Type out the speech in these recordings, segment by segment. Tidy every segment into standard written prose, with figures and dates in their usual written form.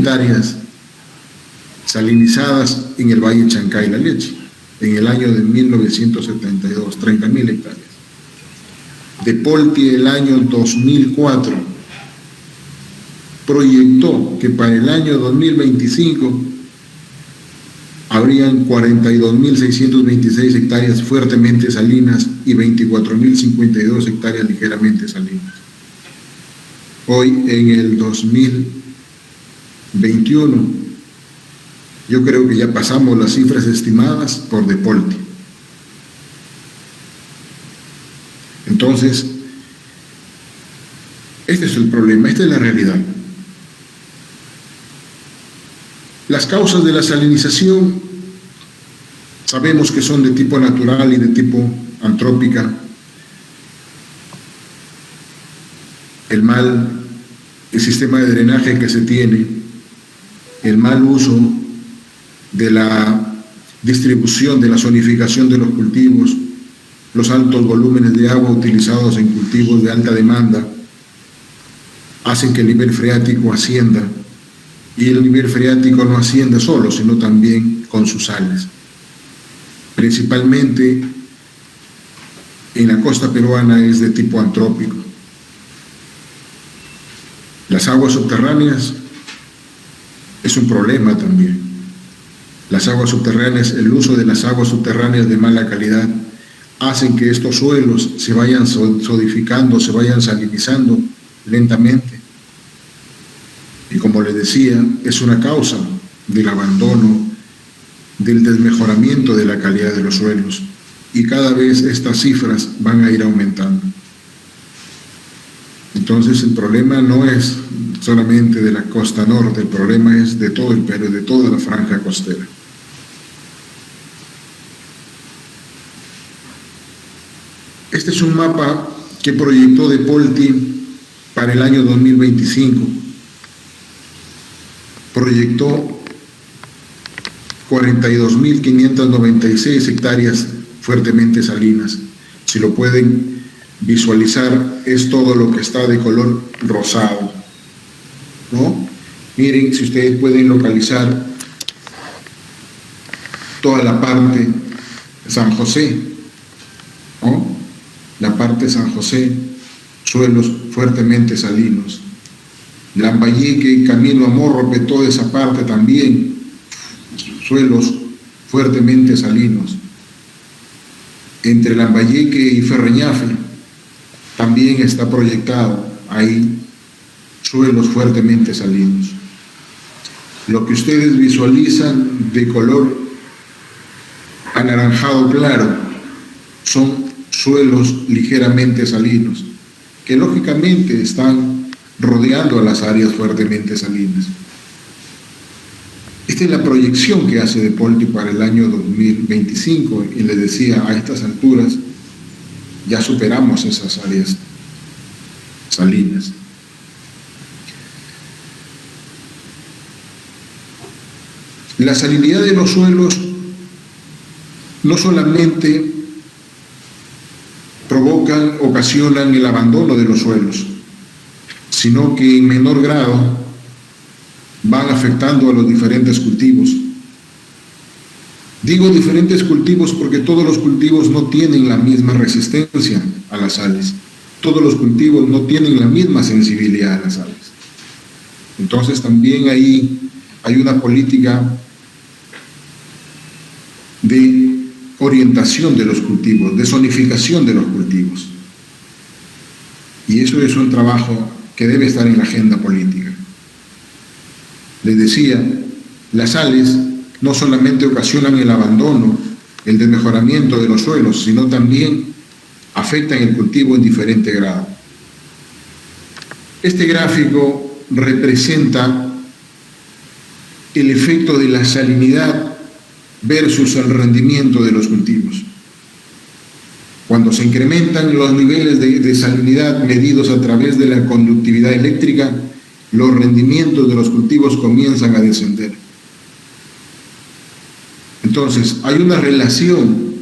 hectáreas salinizadas en el Valle Chancay La Leche, en el año de 1972, 30.000 hectáreas. Depolti el año 2004 proyectó que para el año 2025 habrían 42.626 hectáreas fuertemente salinas y 24.052 hectáreas ligeramente salinas. Hoy, en el 2021, yo creo que ya pasamos las cifras estimadas por Depolti. Entonces, este es el problema, esta es la realidad. Las causas de la salinización sabemos que son de tipo natural y de tipo antrópica. El sistema de drenaje que se tiene, el mal uso de la distribución, de la zonificación de los cultivos, los altos volúmenes de agua utilizados en cultivos de alta demanda, hacen que el nivel freático ascienda, y el nivel freático no ascienda solo, sino también con sus sales. Principalmente en la costa peruana es de tipo antrópico. Las aguas subterráneas es un problema también. Las aguas subterráneas, el uso de las aguas subterráneas de mala calidad hacen que estos suelos se vayan solidificando, se vayan salinizando lentamente. Y como les decía, es una causa del abandono, del desmejoramiento de la calidad de los suelos. Y cada vez estas cifras van a ir aumentando. Entonces el problema no es solamente de la costa norte, el problema es de todo el Perú, de toda la franja costera. Este es un mapa que proyectó Depolti para el año 2025. Proyectó 42.596 hectáreas fuertemente salinas. Si lo pueden visualizar, es todo lo que está de color rosado, ¿no? Miren, si ustedes pueden localizar toda la parte San José, ¿no? La parte San José, suelos fuertemente salinos. Lambayeque, Camino a Morrope, toda esa parte también, suelos fuertemente salinos. Entre Lambayeque y Ferreñafe también está proyectado ahí suelos fuertemente salinos. Lo que ustedes visualizan de color anaranjado claro son suelos ligeramente salinos, que lógicamente están rodeando a las áreas fuertemente salinas. Esta es la proyección que hace Depolti para el año 2025, y les decía, a estas alturas ya superamos esas áreas salinas. La salinidad de los suelos no solamente ocasionan el abandono de los suelos, sino que en menor grado van afectando a los diferentes cultivos. Digo diferentes cultivos porque todos los cultivos no tienen la misma resistencia a las sales. Todos los cultivos no tienen la misma sensibilidad a las sales. Entonces también ahí hay una política de orientación de los cultivos, de zonificación de los cultivos. Y eso es un trabajo que debe estar en la agenda política. Les decía, las sales no solamente ocasionan el abandono, el desmejoramiento de los suelos, sino también afectan el cultivo en diferente grado. Este gráfico representa el efecto de la salinidad versus el rendimiento de los cultivos. Cuando se incrementan los niveles de salinidad medidos a través de la conductividad eléctrica, los rendimientos de los cultivos comienzan a descender. Entonces, hay una relación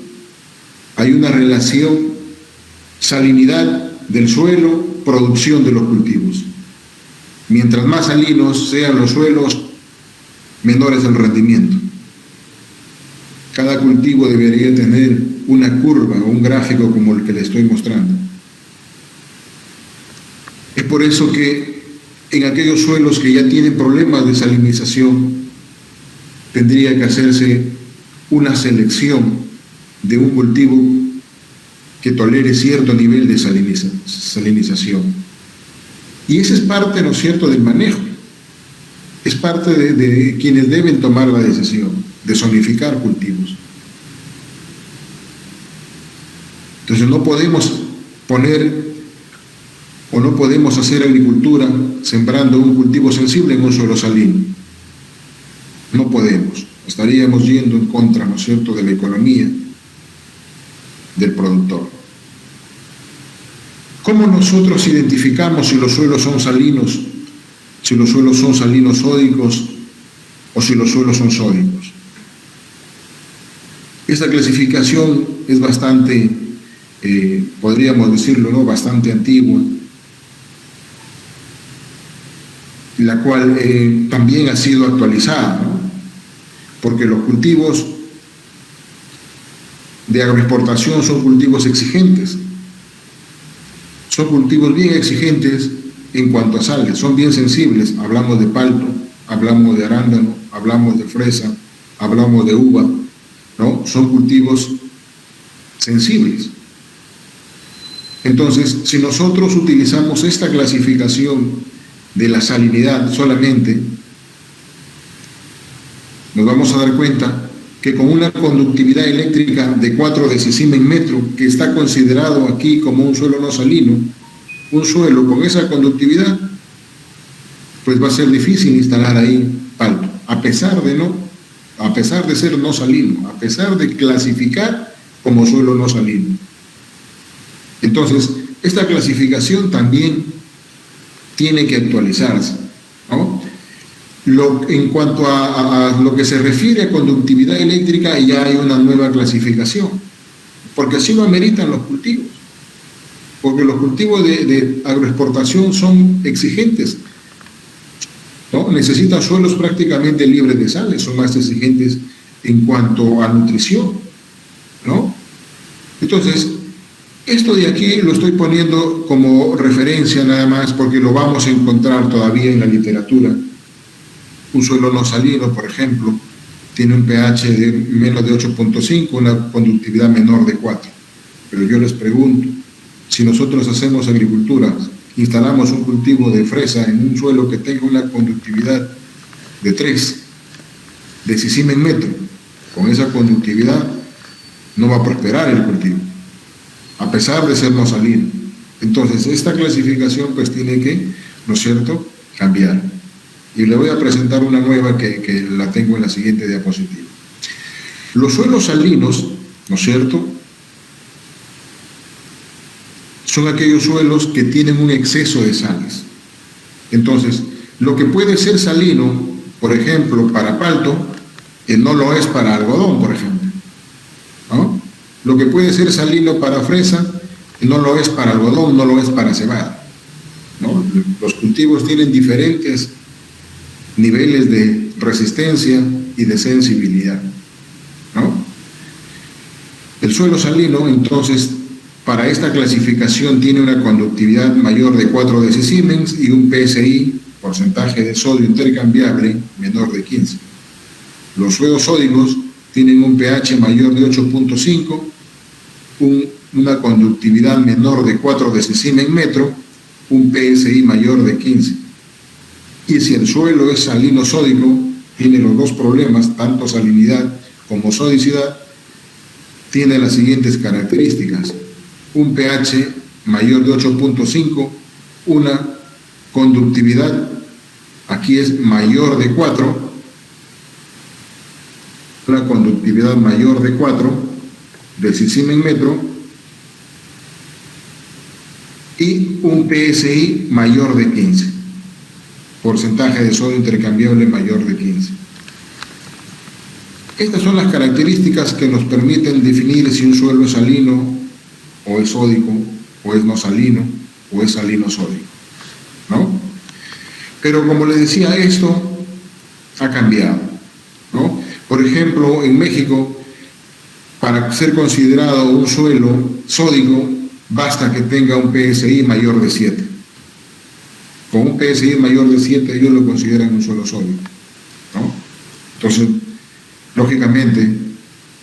salinidad del suelo, producción de los cultivos. Mientras más salinos sean los suelos, menor es el rendimiento. Cada cultivo debería tener una curva o un gráfico como el que le estoy mostrando. Es por eso que en aquellos suelos que ya tienen problemas de salinización, tendría que hacerse una selección de un cultivo que tolere cierto nivel de salinización. Y esa es parte, ¿no es cierto?, del manejo. Es parte de quienes deben tomar la decisión de zonificar cultivos. Entonces no podemos poner o no podemos hacer agricultura sembrando un cultivo sensible en un suelo salino. No podemos. Estaríamos yendo en contra, ¿no es cierto?, de la economía del productor. ¿Cómo nosotros identificamos si los suelos son salinos, si los suelos son salinos-sódicos o si los suelos son sódicos? Esta clasificación es bastante, podríamos decirlo, ¿no?, bastante antigua, la cual también ha sido actualizada, ¿no?, porque los cultivos de agroexportación son cultivos exigentes, son cultivos bien exigentes en cuanto a sales, son bien sensibles. Hablamos de palto, hablamos de arándano, hablamos de fresa, hablamos de uva, ¿no? Son cultivos sensibles. Entonces, si nosotros utilizamos esta clasificación de la salinidad solamente, nos vamos a dar cuenta que con una conductividad eléctrica de 4 decisimen metro, que está considerado aquí como un suelo no salino, un suelo con esa conductividad, pues va a ser difícil instalar ahí palto, a pesar de ser no salino, a pesar de clasificar como suelo no salino. Entonces, esta clasificación también tiene que actualizarse, ¿no? En cuanto a lo que se refiere a conductividad eléctrica, ya hay una nueva clasificación, porque así lo ameritan los cultivos, porque los cultivos de agroexportación son exigentes, ¿no? Necesitan suelos prácticamente libres de sales, son más exigentes en cuanto a nutrición, ¿no? Entonces, esto de aquí lo estoy poniendo como referencia nada más porque lo vamos a encontrar todavía en la literatura. Un suelo no salino, por ejemplo, tiene un pH de menos de 8.5, una conductividad menor de 4. Pero yo les pregunto, si nosotros hacemos agricultura, instalamos un cultivo de fresa en un suelo que tenga una conductividad de 3 decisimen metro, con esa conductividad no va a prosperar el cultivo, a pesar de ser no salino. Entonces, esta clasificación pues tiene que, ¿no es cierto?, cambiar. Y le voy a presentar una nueva que la tengo en la siguiente diapositiva. Los suelos salinos, ¿no es cierto?, son aquellos suelos que tienen un exceso de sales. Entonces, lo que puede ser salino, por ejemplo, para palto, no lo es para algodón, por ejemplo, ¿no? Lo que puede ser salino para fresa, no lo es para algodón, no lo es para cebada, ¿no? Los cultivos tienen diferentes niveles de resistencia y de sensibilidad, ¿no? El suelo salino, entonces, para esta clasificación tiene una conductividad mayor de 4 decisiemens y un PSI, porcentaje de sodio intercambiable, menor de 15. Los suelos sódicos tienen un pH mayor de 8.5, una conductividad menor de 4 decisiemens metro, un PSI mayor de 15. Y si el suelo es salino-sódico, tiene los dos problemas, tanto salinidad como sodicidad, tiene las siguientes características: un pH mayor de 8.5, una conductividad, aquí es mayor de 4, una conductividad mayor de 4 decisimen metro, y un PSI mayor de 15, porcentaje de sodio intercambiable mayor de 15. Estas son las características que nos permiten definir si un suelo es salino o es sódico, o es no salino, o es salino-sódico, ¿no? Pero como les decía, esto ha cambiado. Por ejemplo, en México, para ser considerado un suelo sódico, basta que tenga un PSI mayor de 7. Con un PSI mayor de 7 ellos lo consideran un suelo sódico, ¿no? Entonces, lógicamente,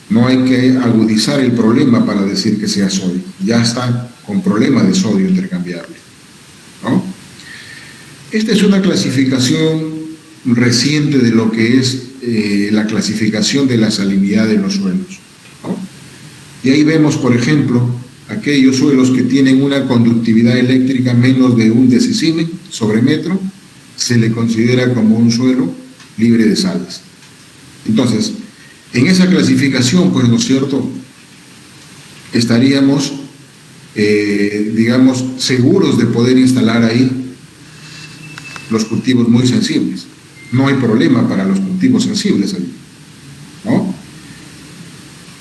no hay que agudizar el problema para decir que sea sódico. Ya está con problema de sodio intercambiable, ¿no? Esta es una clasificación reciente de lo que es la clasificación de la salinidad de los suelos, ¿no? Y ahí vemos, por ejemplo, aquellos suelos que tienen una conductividad eléctrica menos de 1 decisimen sobre metro, se le considera como un suelo libre de sales. Entonces, en esa clasificación, pues, ¿no es cierto?, estaríamos, digamos, seguros de poder instalar ahí los cultivos muy sensibles. No hay problema para los cultivos sensibles ahí, ¿no?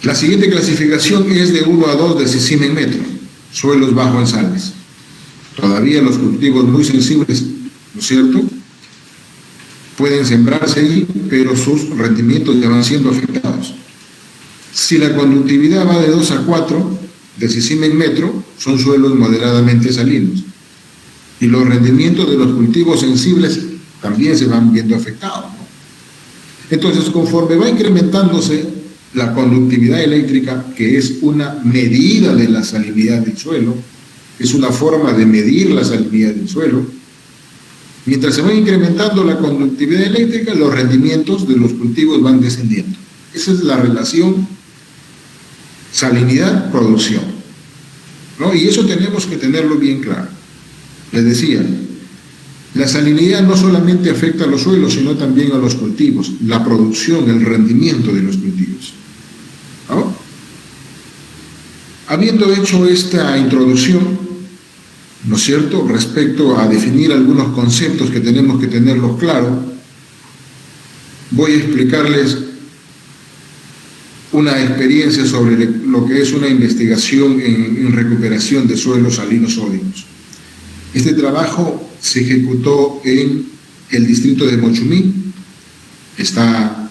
La siguiente clasificación es de 1 a 2 decisimen metro, suelos bajos en sales. Todavía los cultivos muy sensibles, ¿no es cierto?, pueden sembrarse ahí, pero sus rendimientos ya van siendo afectados. Si la conductividad va de 2 a 4 decisimen metro, son suelos moderadamente salinos. Y los rendimientos de los cultivos sensibles también se van viendo afectados, ¿no? Entonces, conforme va incrementándose la conductividad eléctrica, que es una medida de la salinidad del suelo, es una forma de medir la salinidad del suelo, mientras se va incrementando la conductividad eléctrica, los rendimientos de los cultivos van descendiendo. Esa es la relación salinidad-producción, ¿no? Y eso tenemos que tenerlo bien claro. Les decía, la salinidad no solamente afecta a los suelos, sino también a los cultivos, la producción, el rendimiento de los cultivos, ¿no? Habiendo hecho esta introducción, ¿no es cierto?, respecto a definir algunos conceptos que tenemos que tenerlos claros, voy a explicarles una experiencia sobre lo que es una investigación en recuperación de suelos salinos sódicos. Este trabajo se ejecutó en el distrito de Mochumí, está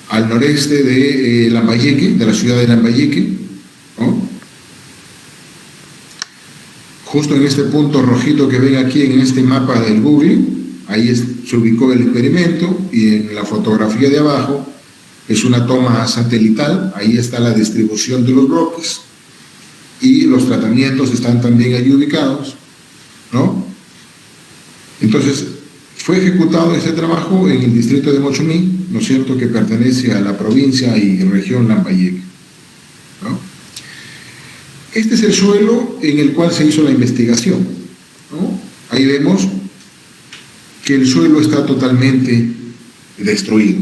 al noreste de Lambayeque, de la ciudad de Lambayeque, ¿no? Justo en este punto rojito que ven aquí en este mapa del Google, ahí se ubicó el experimento, y en la fotografía de abajo es una toma satelital, ahí está la distribución de los bloques, y los tratamientos están también allí ubicados, ¿no? Entonces, fue ejecutado este trabajo en el distrito de Mochumí, ¿no es cierto?, que pertenece a la provincia y región Lambayeque, ¿no? Este es el suelo en el cual se hizo la investigación, ¿no? Ahí vemos que el suelo está totalmente destruido,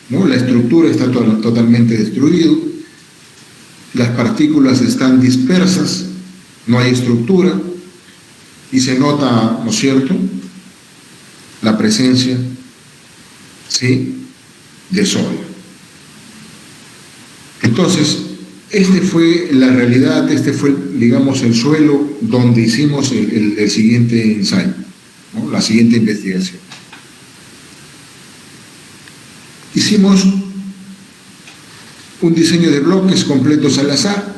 ¿no? La estructura está totalmente destruida, las partículas están dispersas, no hay estructura, y se nota, ¿no es cierto?, la presencia, ¿sí?, de sodio. Entonces, este fue la realidad, este fue, digamos, el suelo donde hicimos el siguiente ensayo, ¿no?, la siguiente investigación. Hicimos un diseño de bloques completos al azar,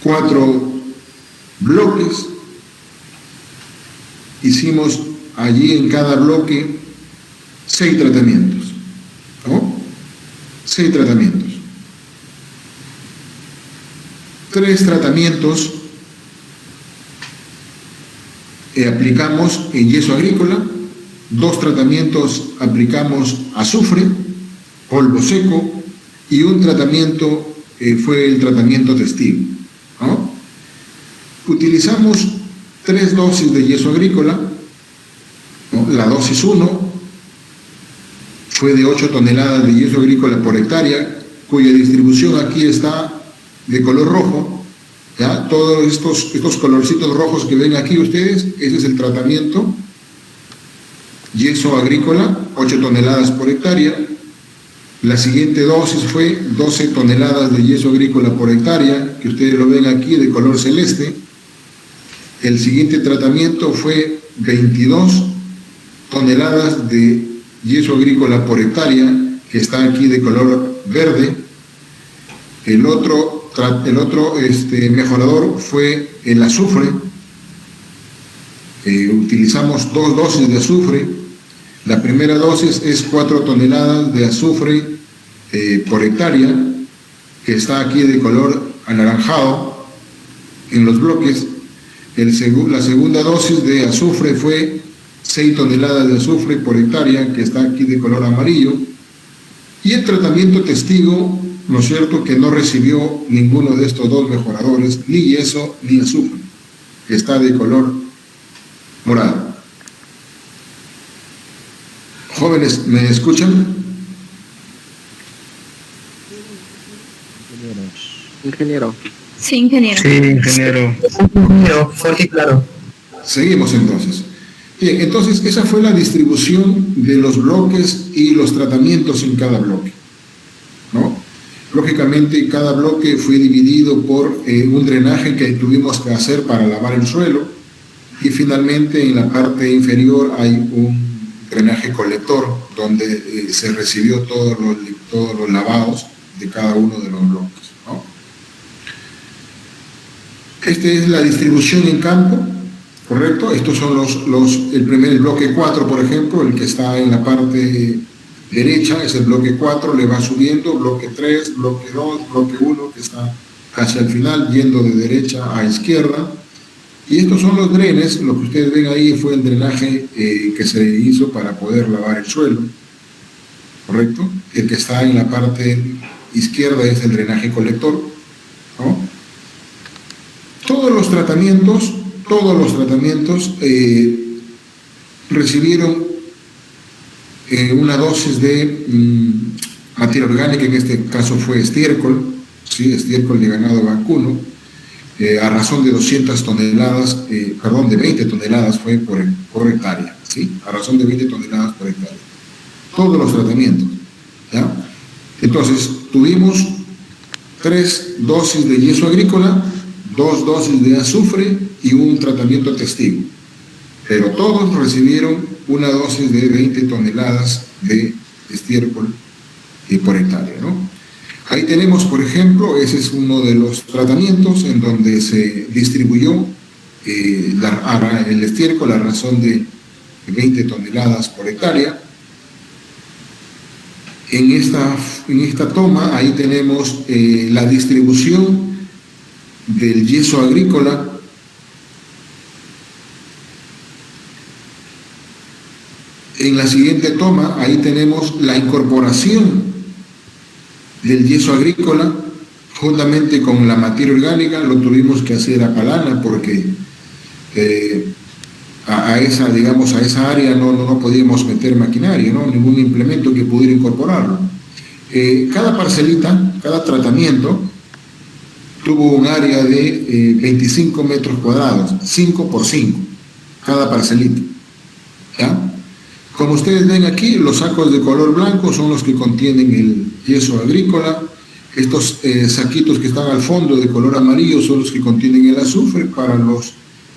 4 bloques, hicimos allí en cada bloque 6 tratamientos, ¿no? 6 tratamientos. 3 tratamientos aplicamos en yeso agrícola, 2 tratamientos aplicamos azufre, polvo seco, y un tratamiento fue el tratamiento testigo, ¿no? Utilizamos 3 dosis de yeso agrícola, ¿no? La dosis 1 fue de 8 toneladas de yeso agrícola por hectárea, cuya distribución aquí está de color rojo, ¿ya? Todos estos colorcitos rojos que ven aquí ustedes, ese es el tratamiento yeso agrícola, 8 toneladas por hectárea. La siguiente dosis fue 12 toneladas de yeso agrícola por hectárea, que ustedes lo ven aquí de color celeste. El siguiente tratamiento fue 22 toneladas de yeso agrícola por hectárea, que está aquí de color verde. El otro mejorador fue el azufre. Utilizamos 2 dosis de azufre. La primera dosis es 4 toneladas de azufre por hectárea, que está aquí de color anaranjado en los bloques. La segunda dosis de azufre fue 6 toneladas de azufre por hectárea, que está aquí de color amarillo. Y el tratamiento testigo, ¿no es cierto?, que no recibió ninguno de estos 2 mejoradores, ni yeso ni azufre, que está de color morado. Jóvenes, ¿me escuchan? Ingeniero. Sí, ingeniero. Sí, ingeniero. Ingeniero, fuerte y claro. Seguimos entonces. Bien, entonces esa fue la distribución de los bloques y los tratamientos en cada bloque, ¿no? Lógicamente cada bloque fue dividido por un drenaje que tuvimos que hacer para lavar el suelo, y finalmente en la parte inferior hay un drenaje colector donde se recibió todos los lavados de cada uno de los bloques, ¿no? Esta es la distribución en campo, ¿correcto? Estos son el bloque 4, por ejemplo, el que está en la parte derecha, es el bloque 4, le va subiendo, bloque 3, bloque 2, bloque 1, que está hacia el final, yendo de derecha a izquierda. Y estos son los drenes. Lo que ustedes ven ahí fue el drenaje que se hizo para poder lavar el suelo, ¿correcto? El que está en la parte izquierda es el drenaje colector, ¿no? Todos los tratamientos recibieron una dosis de materia orgánica, en este caso fue estiércol, ¿sí? Estiércol de ganado vacuno, a razón de 200 toneladas, de 20 toneladas fue por hectárea, ¿sí? A razón de 20 toneladas por hectárea. Todos los tratamientos, ¿ya? Entonces, tuvimos 3 dosis de yeso agrícola, 2 dosis de azufre y un tratamiento testigo. Pero todos recibieron una dosis de 20 toneladas de estiércol por hectárea, ¿no? Ahí tenemos, por ejemplo, ese es uno de los tratamientos en donde se distribuyó el estiércol a razón de 20 toneladas por hectárea. En esta toma, ahí tenemos la distribución del yeso agrícola. En la siguiente toma, ahí tenemos la incorporación del yeso agrícola juntamente con la materia orgánica. Lo tuvimos que hacer a palana porque a esa área no podíamos meter maquinaria, ¿no? Ningún implemento que pudiera incorporarlo. Cada parcelita, cada tratamiento tuvo un área de 25 metros cuadrados, 5 por 5, cada parcelita, ¿ya? Como ustedes ven aquí, los sacos de color blanco son los que contienen el yeso agrícola. Estos saquitos que están al fondo de color amarillo son los que contienen el azufre para los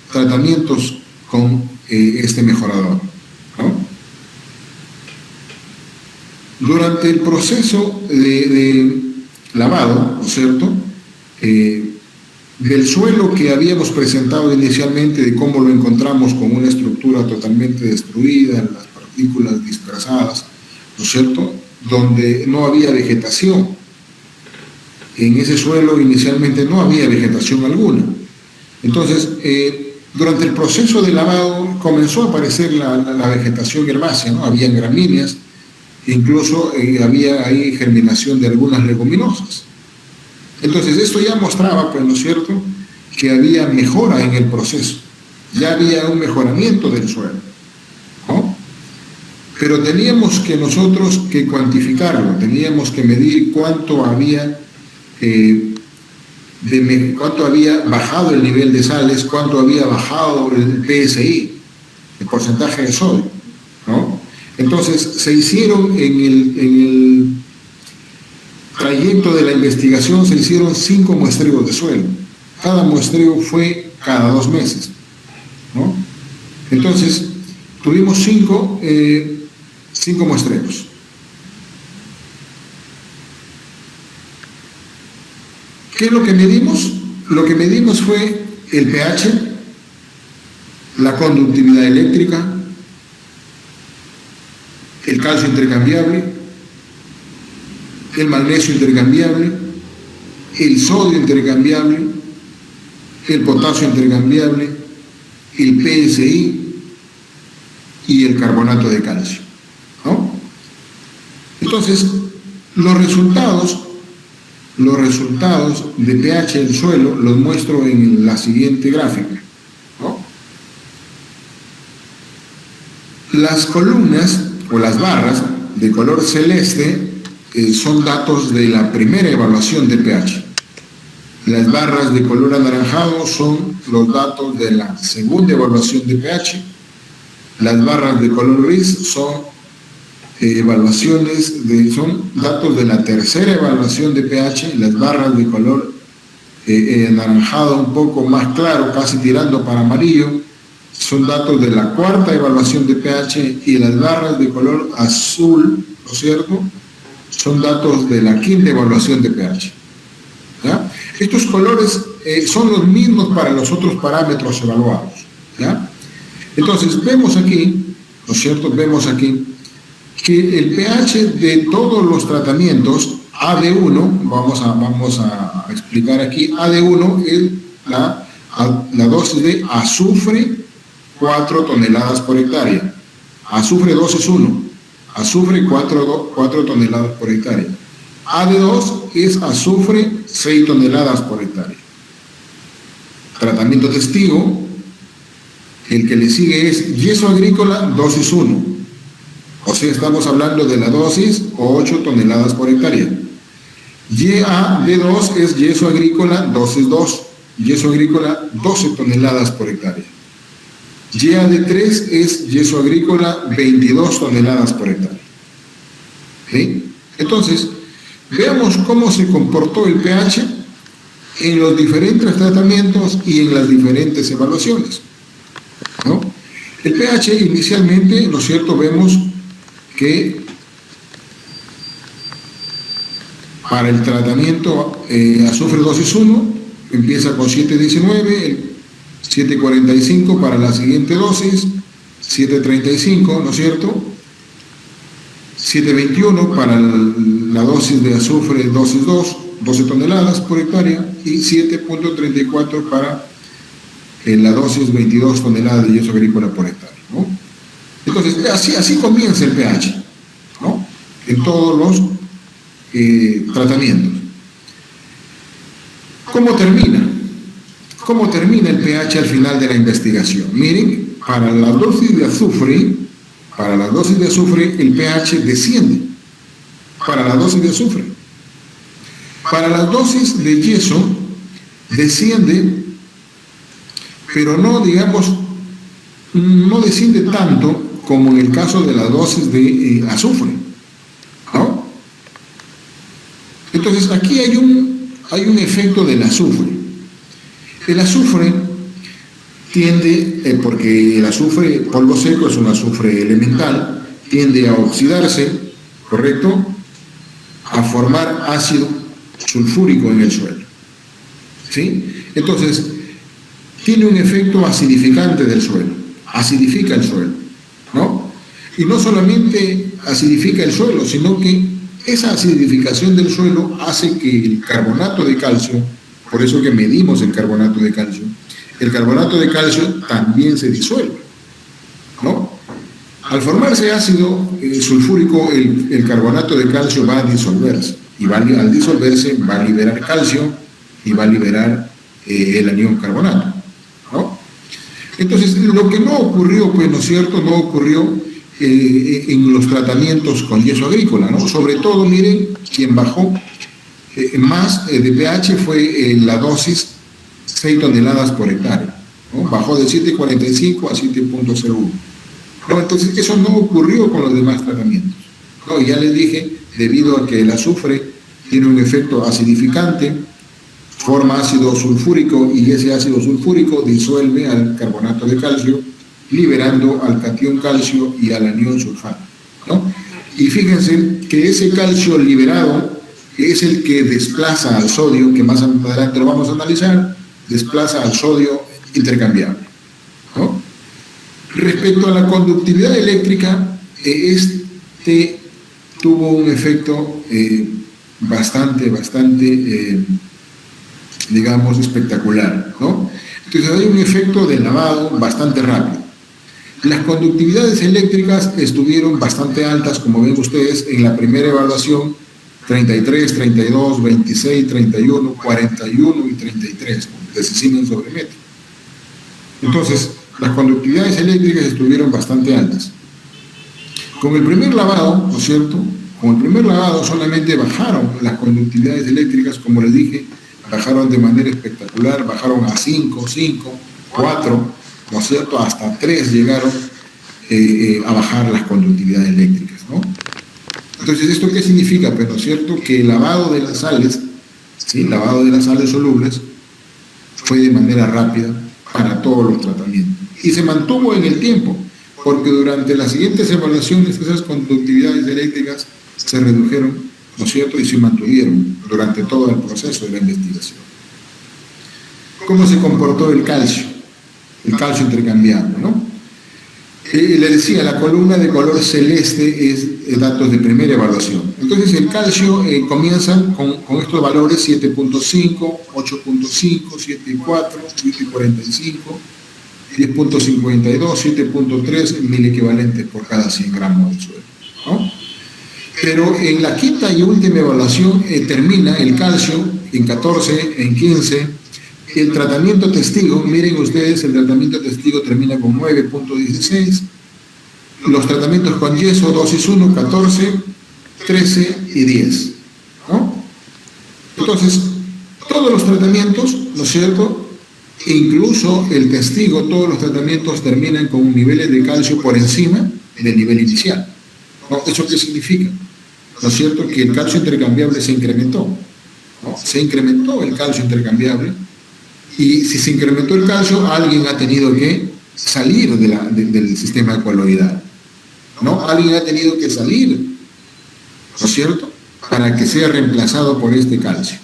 tratamientos con este mejorador, ¿no? Durante el proceso de lavado, ¿no es cierto?, del suelo que habíamos presentado inicialmente, de cómo lo encontramos con una estructura totalmente destruida, las partículas dispersadas, ¿no es cierto?, donde no había vegetación. En ese suelo inicialmente no había vegetación alguna. Entonces, durante el proceso de lavado comenzó a aparecer la vegetación herbácea, ¿no? Habían gramíneas, incluso había ahí germinación de algunas leguminosas. Entonces, esto ya mostraba, pues, ¿no es cierto?, que había mejora en el proceso, ya había un mejoramiento del suelo, ¿no? Pero teníamos que nosotros que cuantificarlo, teníamos que medir cuánto había bajado el nivel de sales, cuánto había bajado el PSI, el porcentaje de sodio, ¿no? Entonces, se hicieron en el trayecto de la investigación, se hicieron 5 muestreos de suelo. Cada muestreo fue cada 2 meses, ¿no? Entonces, tuvimos 5 5 muestreos. ¿Qué es lo que medimos? Lo que medimos fue el pH, la conductividad eléctrica, el calcio intercambiable, el magnesio intercambiable, el sodio intercambiable, el potasio intercambiable, el PSI y el carbonato de calcio, ¿no? Entonces, los resultados de pH del suelo los muestro en la siguiente gráfica, ¿no? Las columnas o las barras de color celeste son datos de la primera evaluación de pH. Las barras de color anaranjado son los datos de la segunda evaluación de pH. Las barras de color gris son son datos de la tercera evaluación de pH. Las barras de color anaranjado un poco más claro, casi tirando para amarillo, son datos de la cuarta evaluación de pH, y las barras de color azul, ¿no es cierto?, son datos de la quinta evaluación de pH. ¿Ya? Estos colores son los mismos para los otros parámetros evaluados. ¿Ya? Entonces, vemos aquí, ¿no es cierto?, vemos aquí que el pH de todos los tratamientos AD1, vamos a explicar aquí, AD1 es la dosis de azufre, 4 toneladas por hectárea. Azufre 2 es 1, azufre 4 toneladas por hectárea. AD2 es azufre 6 toneladas por hectárea. Tratamiento testigo, el que le sigue es yeso agrícola, dosis 1. O sea, estamos hablando de la dosis 8 toneladas por hectárea. YAD2 es yeso agrícola, dosis 2. Yeso agrícola, 12 toneladas por hectárea. YAD3 es yeso agrícola, 22 toneladas por hectárea. ¿Sí? Entonces, veamos cómo se comportó el pH en los diferentes tratamientos y en las diferentes evaluaciones, ¿no? El pH inicialmente, ¿no es cierto?, vemos que para el tratamiento azufre dosis 1 empieza con 7,19, 7,45 para la siguiente dosis, 7,35, ¿no es cierto?, 7,21 para la dosis de azufre dosis 2, 12 toneladas por hectárea, y 7,34 para la dosis 22 toneladas de yeso agrícola por hectárea, ¿no? Entonces, así comienza el pH, ¿no?, en todos los tratamientos. ¿Cómo termina? ¿Cómo termina el pH al final de la investigación? Miren, para la dosis de azufre, el pH desciende. Para la dosis de azufre. Para las dosis de yeso, desciende, pero no, digamos, no desciende tanto como en el caso de la dosis de azufre, ¿no? Entonces, aquí hay un efecto del azufre. El azufre tiende, porque el azufre, polvo seco, es un azufre elemental, tiende a oxidarse, ¿correcto?, a formar ácido sulfúrico en el suelo, ¿sí? Entonces, tiene un efecto acidificante del suelo, acidifica el suelo, ¿no? Y no solamente acidifica el suelo, sino que esa acidificación del suelo hace que el carbonato de calcio, por eso que medimos el carbonato de calcio también se disuelve, ¿no? Al formarse ácido sulfúrico, el carbonato de calcio va a disolverse, y al disolverse va a liberar calcio y va a liberar el anión carbonato, ¿no? Entonces, lo que no ocurrió, pues, ¿no es cierto?, no ocurrió en los tratamientos con yeso agrícola, ¿no? Sobre todo, miren, quien bajó más de pH fue la dosis 6 toneladas por hectárea, ¿no? Bajó de 7,45 a 7,01. ¿No? Entonces, eso no ocurrió con los demás tratamientos, ¿no? Y ya les dije, debido a que el azufre tiene un efecto acidificante, forma ácido sulfúrico, y ese ácido sulfúrico disuelve al carbonato de calcio, liberando al catión calcio y al anión sulfato, ¿no? Y fíjense que ese calcio liberado es el que desplaza al sodio, que más adelante lo vamos a analizar, desplaza al sodio intercambiable, ¿no? Respecto a la conductividad eléctrica, este tuvo un efecto bastante, digamos, espectacular, ¿no? Entonces hay un efecto de lavado bastante rápido. Las conductividades eléctricas estuvieron bastante altas, como ven ustedes, en la primera evaluación, 33, 32, 26, 31, 41 y 33, de Siemens sobre metro. Entonces, las conductividades eléctricas estuvieron bastante altas. Con el primer lavado, ¿no es cierto? Con el primer lavado solamente bajaron las conductividades eléctricas, como les dije, bajaron de manera espectacular, bajaron a 5, 4, ¿no es cierto? Hasta 3 llegaron a bajar las conductividades eléctricas, ¿no? Entonces, ¿esto qué significa? Pues, ¿no es cierto? Que el lavado de las sales, ¿sí? El lavado de las sales solubles fue de manera rápida para todos los tratamientos. Y se mantuvo en el tiempo, porque durante las siguientes evaluaciones esas conductividades eléctricas se redujeron, ¿no es cierto? Y se mantuvieron durante todo el proceso de la investigación. ¿Cómo se comportó el calcio? El calcio intercambiable, ¿no? Le decía, la columna de color celeste es datos de primera evaluación. Entonces el calcio comienza con estos valores 7.5, 8.5, 7.4, 7.45, 10.52, 7.3 mil equivalentes por cada 100 gramos de suelo, ¿no? Pero en la quinta y última evaluación termina el calcio en 14, en 15. El tratamiento testigo, miren ustedes, el tratamiento testigo termina con 9.16. Los tratamientos con yeso, dosis 1, 14, 13 y 10, ¿no? Entonces, todos los tratamientos, ¿no es cierto? Incluso el testigo, todos los tratamientos terminan con niveles de calcio por encima del nivel inicial, ¿no? ¿Eso qué significa? ¿No es cierto? Que el calcio intercambiable se incrementó, ¿no? Se incrementó el calcio intercambiable. Y si se incrementó el calcio, alguien ha tenido que salir del sistema de coloidal, ¿no? Alguien ha tenido que salir, ¿no es cierto?, para que sea reemplazado por este calcio,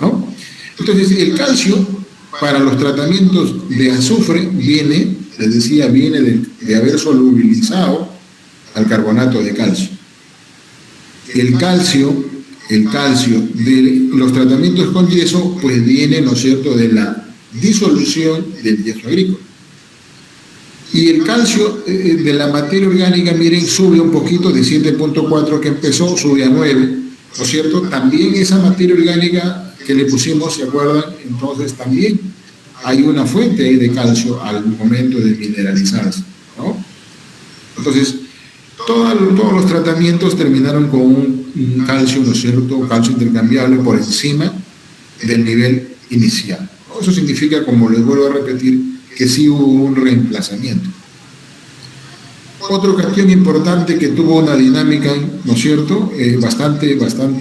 ¿no? Entonces, el calcio, para los tratamientos de azufre, viene, les decía, viene de haber solubilizado al carbonato de calcio. El calcio de los tratamientos con yeso, pues viene, ¿no es cierto?, de la disolución del yeso agrícola. Y el calcio de la materia orgánica, miren, sube un poquito de 7.4 que empezó, sube a 9, ¿no es cierto? También esa materia orgánica que le pusimos, ¿se acuerdan? Entonces también hay una fuente ahí de calcio al momento de mineralizarse, ¿no? Entonces, todos los tratamientos terminaron con un calcio, ¿no es cierto?, calcio intercambiable por encima del nivel inicial. Eso significa, como les vuelvo a repetir, que sí hubo un reemplazamiento. Otro cation importante que tuvo una dinámica, ¿no es cierto?, bastante,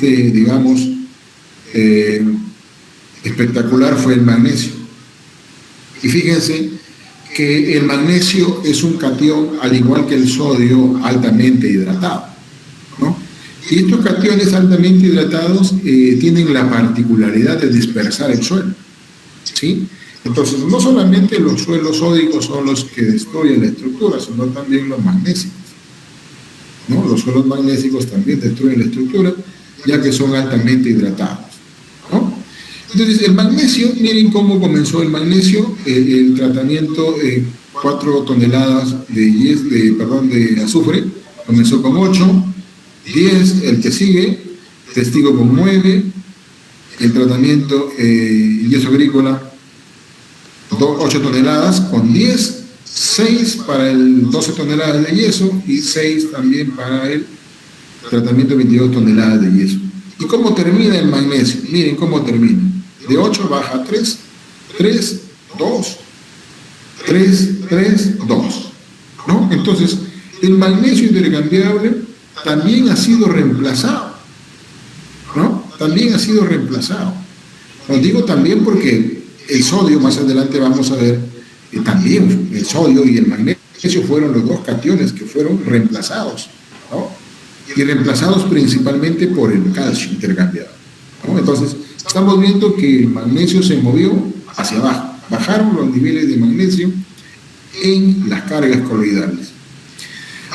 digamos, espectacular fue el magnesio. Y fíjense que el magnesio es un cation, al igual que el sodio, altamente hidratado, ¿no? Y estos cationes altamente hidratados tienen la particularidad de dispersar el suelo, ¿sí? Entonces, no solamente los suelos sódicos son los que destruyen la estructura, sino también los magnésicos, ¿no? Los suelos magnésicos también destruyen la estructura, ya que son altamente hidratados, ¿no? Entonces, el magnesio, miren cómo comenzó el magnesio, el tratamiento, 4 toneladas de azufre, comenzó con 8, 10, el que sigue, testigo con 9, el tratamiento yeso agrícola, 8 toneladas con 10, 6 para el 12 toneladas de yeso y 6 también para el tratamiento de 22 toneladas de yeso. ¿Y cómo termina el magnesio? Miren cómo termina. De 8 baja a 3, 3, 2, 3, 3, 2, ¿no? Entonces, el magnesio intercambiable también ha sido reemplazado, ¿no? También ha sido reemplazado. Os digo también porque el sodio, más adelante vamos a ver, también el sodio y el magnesio fueron los dos cationes que fueron reemplazados, ¿no? y reemplazados principalmente por el calcio intercambiado, ¿no? Entonces, estamos viendo que el magnesio se movió hacia abajo, bajaron los niveles de magnesio en las cargas coloidales.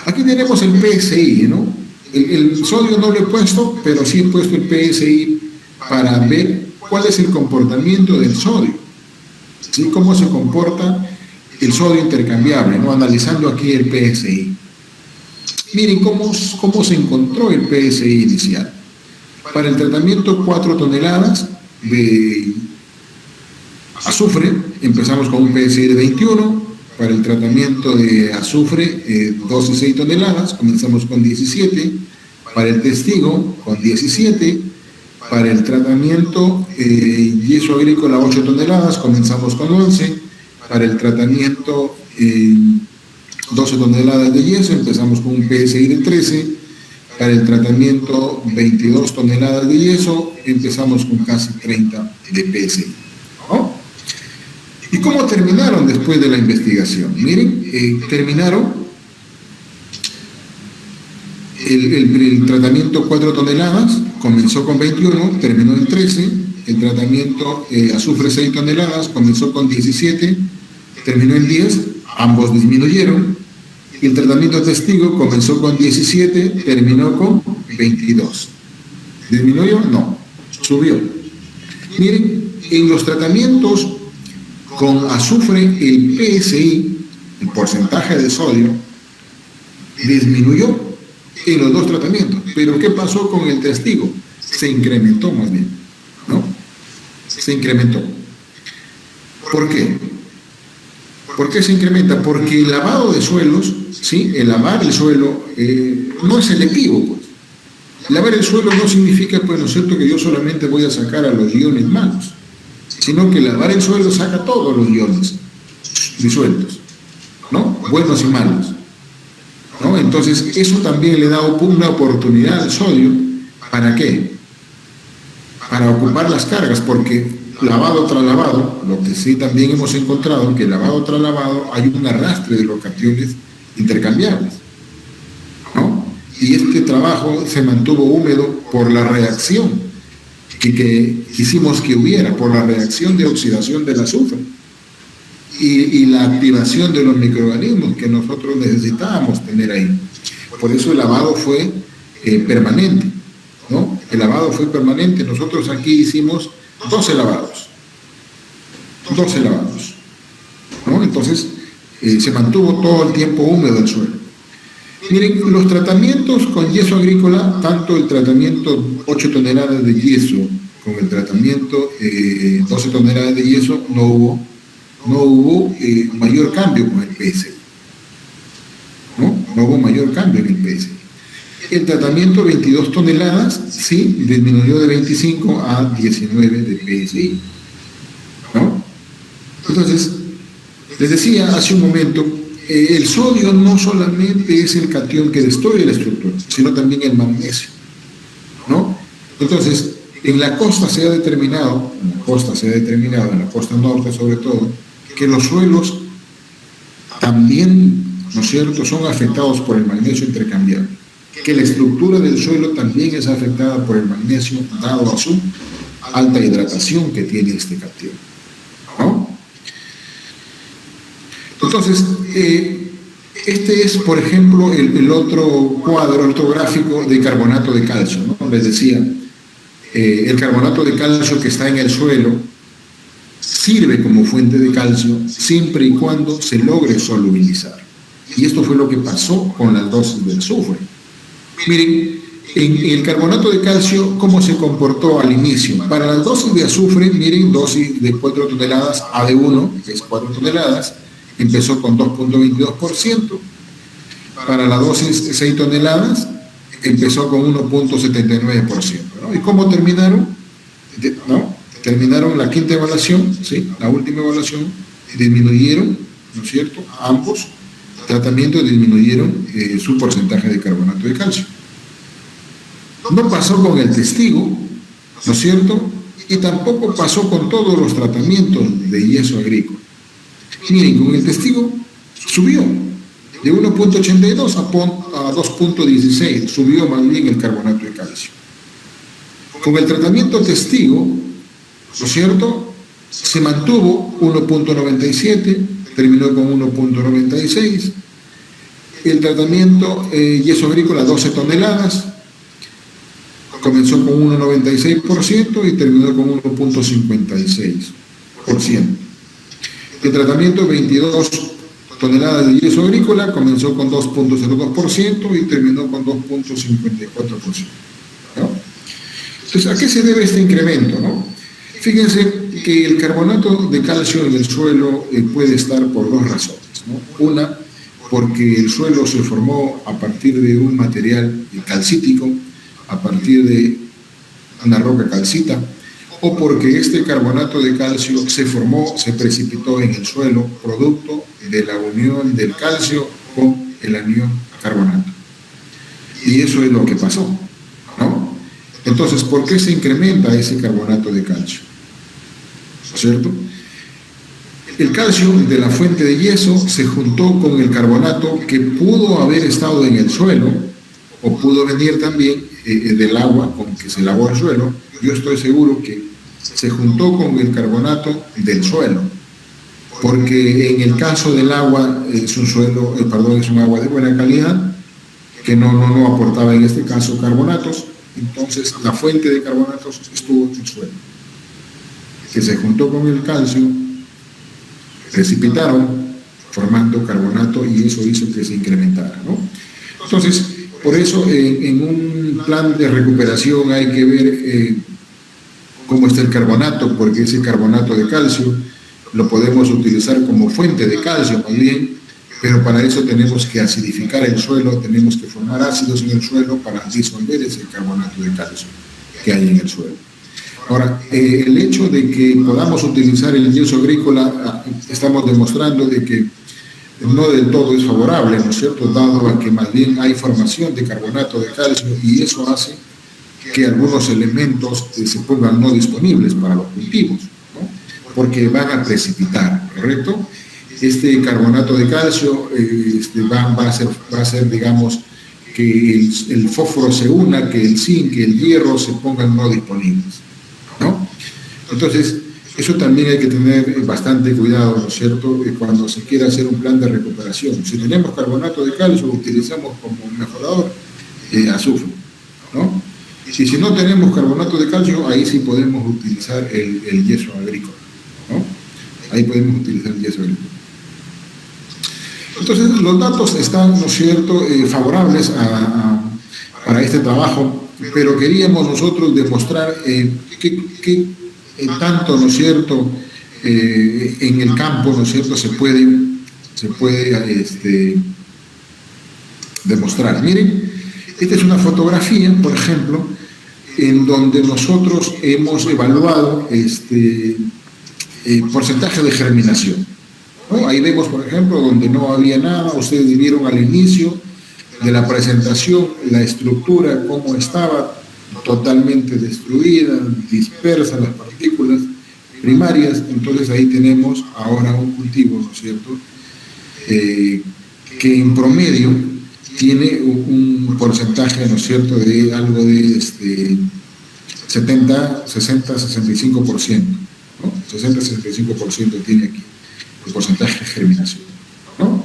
Aquí tenemos el PSI, ¿no? El sodio no lo he puesto, pero sí he puesto el PSI para ver cuál es el comportamiento del sodio, ¿sí? Cómo se comporta el sodio intercambiable, ¿no? Analizando aquí el PSI. Miren cómo se encontró el PSI inicial. Para el tratamiento 4 toneladas de azufre, empezamos con un PSI de 21. Para el tratamiento de azufre, 12,6 toneladas, comenzamos con 17. Para el testigo, con 17. Para el tratamiento yeso agrícola, 8 toneladas, comenzamos con 11. Para el tratamiento 12 toneladas de yeso, empezamos con un PSI de 13. Para el tratamiento 22 toneladas de yeso, empezamos con casi 30 de PSI, ¿no? ¿Y cómo terminaron después de la investigación? Miren, terminaron el tratamiento 4 toneladas, comenzó con 21, terminó en 13. El tratamiento azufre 6 toneladas, comenzó con 17, terminó en 10, ambos disminuyeron. Y el tratamiento testigo comenzó con 17, terminó con 22. ¿Disminuyó? No, subió. Miren, en los tratamientos con azufre, el PSI, el porcentaje de sodio, disminuyó en los dos tratamientos. Pero ¿qué pasó con el testigo? Se incrementó más bien, ¿no? Se incrementó. ¿Por qué? ¿Por qué se incrementa? Porque el lavado de suelos, ¿sí? El lavar el suelo no es selectivo, pues. Lavar el suelo no significa, pues, ¿no es cierto?, que yo solamente voy a sacar a los iones malos, sino que lavar el suelo saca todos los iones disueltos, ¿no? Buenos y malos, ¿no? Entonces, eso también le da una oportunidad al sodio. ¿Para qué? Para ocupar las cargas, porque lavado tras lavado, lo que sí también hemos encontrado, que lavado tras lavado hay un arrastre de los cationes intercambiables, ¿no? Y este trabajo se mantuvo húmedo por la reacción que quisimos que hubiera, por la reacción de oxidación del azufre y la activación de los microorganismos que nosotros necesitábamos tener ahí. Por eso el lavado fue permanente, ¿no? El lavado fue permanente. Nosotros aquí hicimos 12 lavados, ¿no? Entonces se mantuvo todo el tiempo húmedo el suelo. Miren, los tratamientos con yeso agrícola, tanto el tratamiento 8 toneladas de yeso como el tratamiento 12 toneladas de yeso, no hubo mayor cambio con el PSI, ¿no? No hubo mayor cambio en el PSI. El tratamiento 22 toneladas, sí, disminuyó de 25 a 19 de PSI, ¿no? Entonces, les decía hace un momento, el sodio no solamente es el catión que destruye la estructura, sino también el magnesio, ¿no? Entonces, en la costa se ha determinado, en la costa norte sobre todo, que los suelos también, ¿no es cierto?, son afectados por el magnesio intercambiable, que la estructura del suelo también es afectada por el magnesio, dado a su alta hidratación que tiene este catión, ¿no? Entonces, este es, por ejemplo, el otro cuadro, otro gráfico de carbonato de calcio, ¿no? Les decía, el carbonato de calcio que está en el suelo sirve como fuente de calcio siempre y cuando se logre solubilizar. Y esto fue lo que pasó con las dosis del azufre. Miren, en el carbonato de calcio, ¿cómo se comportó al inicio? Para las dosis de azufre, miren, dosis de 4 toneladas AD1, que es 4 toneladas, empezó con 2.22%. Para la dosis de 6 toneladas, empezó con 1.79%, ¿no? ¿Y cómo terminaron? ¿No? Terminaron la quinta evaluación, ¿sí? La última evaluación, disminuyeron, ¿no es cierto?, ambos tratamientos disminuyeron su porcentaje de carbonato de calcio. No pasó con el testigo, ¿no es cierto?, y tampoco pasó con todos los tratamientos de yeso agrícola. Miren, con el testigo subió De 1.82 a 2.16 subió más bien el carbonato de calcio. Con el tratamiento testigo, ¿no es cierto?, se mantuvo 1.97, terminó con 1.96. El tratamiento yeso agrícola 12 toneladas, comenzó con 1.96% y terminó con 1.56%. El tratamiento 22 toneladas de yeso agrícola comenzó con 2.02% y terminó con 2.54%. ¿No? Entonces, ¿a qué se debe este incremento, no? Fíjense que el carbonato de calcio en el suelo puede estar por dos razones, ¿no? Una, porque el suelo se formó a partir de un material calcítico, a partir de una roca calcita, o porque este carbonato de calcio se formó, se precipitó en el suelo, producto de la unión del calcio con el anión carbonato. Y eso es lo que pasó, ¿no? Entonces, ¿por qué se incrementa ese carbonato de calcio? ¿No es cierto? El calcio de la fuente de yeso se juntó con el carbonato que pudo haber estado en el suelo o pudo venir también del agua con que se lavó el suelo. Yo estoy seguro que se juntó con el carbonato del suelo, porque en el caso del agua es un suelo, es un agua de buena calidad que no aportaba en este caso carbonatos. Entonces la fuente de carbonatos estuvo en el suelo, que se juntó con el calcio, precipitaron formando carbonato y eso hizo que se incrementara, ¿no? Entonces, por eso en un plan de recuperación hay que ver cómo está el carbonato, porque ese carbonato de calcio lo podemos utilizar como fuente de calcio más bien, pero para eso tenemos que acidificar el suelo, tenemos que formar ácidos en el suelo para disolver ese carbonato de calcio que hay en el suelo. Ahora, el hecho de que podamos utilizar el yeso agrícola, estamos demostrando de que no del todo es favorable, ¿no es cierto?, dado a que más bien hay formación de carbonato de calcio y eso hace que algunos elementos se pongan no disponibles para los cultivos, ¿no?, porque van a precipitar, ¿correcto? Este carbonato de calcio va a hacer, digamos, que el fósforo se una, que el zinc, que el hierro se pongan no disponibles, ¿no? Entonces, eso también hay que tener bastante cuidado, ¿no es cierto?, cuando se quiera hacer un plan de recuperación. Si tenemos carbonato de calcio, lo utilizamos como mejorador azufre, ¿no? Y si no tenemos carbonato de calcio, ahí sí podemos utilizar el yeso agrícola, ¿no? Ahí podemos utilizar el yeso agrícola. Entonces, los datos están, ¿no es cierto?, favorables para este trabajo, pero queríamos nosotros demostrar que tanto, ¿no es cierto?, en el campo, ¿no es cierto?, se puede demostrar. Miren, esta es una fotografía, por ejemplo, en donde nosotros hemos evaluado porcentaje de germinación, ¿no? Ahí vemos, por ejemplo, donde no había nada. Ustedes vieron al inicio de la presentación la estructura, cómo estaba totalmente destruida, dispersa las partículas primarias. Entonces ahí tenemos ahora un cultivo, ¿no es cierto?, que en promedio tiene un porcentaje, ¿no es cierto?, de algo de 60-65%, ¿no? 60-65% tiene aquí el porcentaje de germinación, ¿no?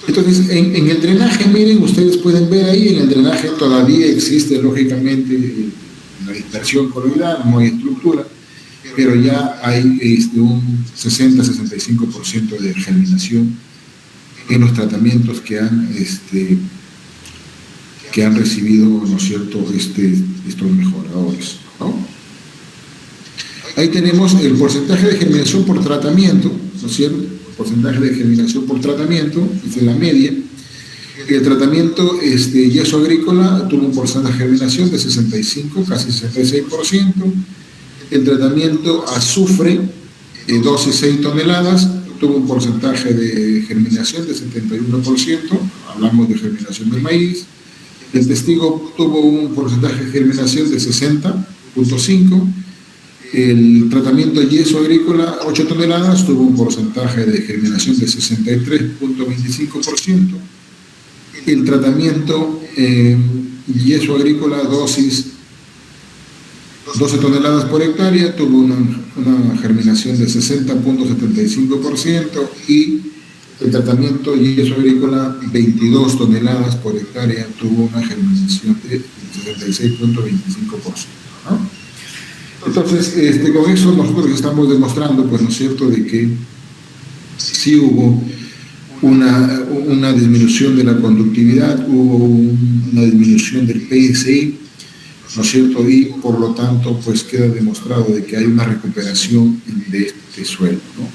Entonces, en el drenaje, miren, ustedes pueden ver ahí, en el drenaje todavía existe, lógicamente, la dispersión coloidal, no hay estructura, pero ya hay un 60-65% de germinación en los tratamientos que han recibido, ¿no es cierto?, estos mejoradores, ¿no? Ahí tenemos el porcentaje de germinación por tratamiento, ¿no es cierto?, porcentaje de germinación por tratamiento, esta es la media. El tratamiento yeso agrícola tuvo un porcentaje de germinación de 65, casi 66%. El tratamiento azufre, 12,6 toneladas, tuvo un porcentaje de germinación de 71%, hablamos de germinación del maíz. El testigo tuvo un porcentaje de germinación de 60,5%. El tratamiento yeso agrícola, 8 toneladas, tuvo un porcentaje de germinación de 63,25%. El tratamiento yeso agrícola, dosis 12 toneladas por hectárea, tuvo una germinación de 60.75% y el tratamiento yeso agrícola 22 toneladas por hectárea tuvo una germinación de 76.25%, ¿no? Entonces, con eso nosotros estamos demostrando, pues, ¿no es cierto?, de que sí hubo una disminución de la conductividad, hubo una disminución del PSI, ¿no es cierto?, y por lo tanto, pues, queda demostrado de que hay una recuperación de este suelo, ¿no?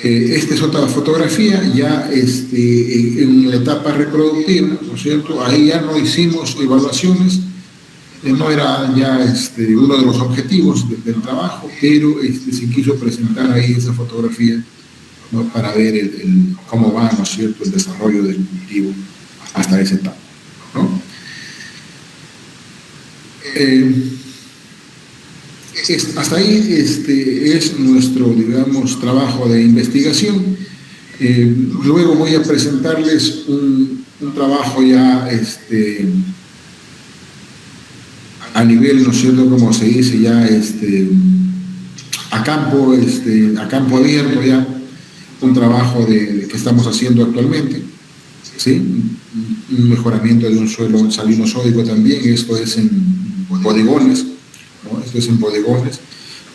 Esta es otra fotografía ya en la etapa reproductiva, ¿no es cierto? Ahí ya no hicimos evaluaciones, no era ya uno de los objetivos del trabajo, pero se quiso presentar ahí esa fotografía, ¿no?, para ver cómo va, ¿no es cierto?, el desarrollo del cultivo hasta esa etapa, ¿no? Hasta ahí es nuestro, digamos, trabajo de investigación. Luego voy a presentarles un trabajo ya a nivel, ¿no es cierto?, como se dice, ya a campo abierto, ya un trabajo que estamos haciendo actualmente, ¿sí? Un mejoramiento de un suelo salino-sódico también. Esto es en bodegones, ¿no? Esto es en bodegones,